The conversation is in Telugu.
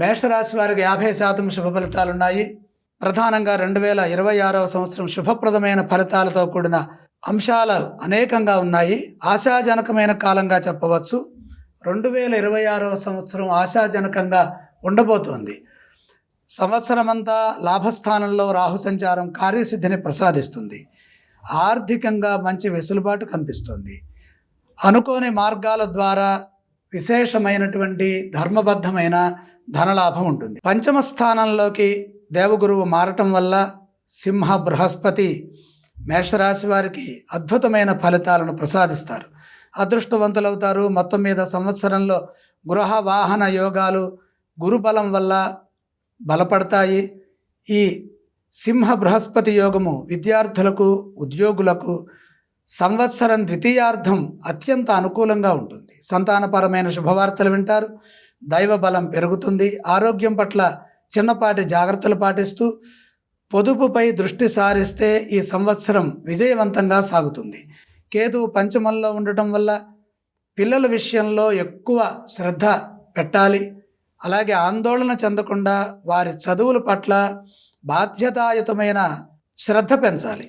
మేషరాశి వారికి 50% శుభ ఫలితాలున్నాయి. ప్రధానంగా 2026వ సంవత్సరం శుభప్రదమైన ఫలితాలతో కూడిన అంశాలు అనేకంగా ఉన్నాయి. ఆశాజనకమైన కాలంగా చెప్పవచ్చు. 2026వ సంవత్సరం ఆశాజనకంగా ఉండబోతోంది. సంవత్సరమంతా లాభస్థానంలో రాహు సంచారం కార్యసిద్ధిని ప్రసాదిస్తుంది. ఆర్థికంగా మంచి వెసులుబాటు కనిపిస్తుంది. అనుకోని మార్గాల ద్వారా విశేషమైనటువంటి ధర్మబద్ధమైన ధనలాభం ఉంటుంది. పంచమ స్థానంలోకి దేవగురువు మారటం వల్ల సింహ బృహస్పతి మేషరాశి వారికి అద్భుతమైన ఫలితాలను ప్రసాదిస్తారు. అదృష్టవంతులవుతారు. మొత్తం మీద సంవత్సరంలో గృహ వాహన యోగాలు గురుబలం వల్ల బలపడతాయి. ఈ సింహ బృహస్పతి యోగము విద్యార్థులకు, ఉద్యోగులకు సంవత్సరం ద్వితీయార్థం అత్యంత అనుకూలంగా ఉంటుంది. సంతానపరమైన శుభవార్తలు వింటారు. దైవ బలం పెరుగుతుంది. ఆరోగ్యం పట్ల చిన్నపాటి జాగ్రత్తలు పాటిస్తూ పొదుపుపై దృష్టి సారిస్తే ఈ సంవత్సరం విజయవంతంగా సాగుతుంది. కేతువు పంచమంలో ఉండటం వల్ల పిల్లల విషయంలో ఎక్కువ శ్రద్ధ పెట్టాలి. అలాగే ఆందోళన చెందకుండా వారి చదువుల పట్ల బాధ్యతాయుతమైన శ్రద్ధ పెంచాలి.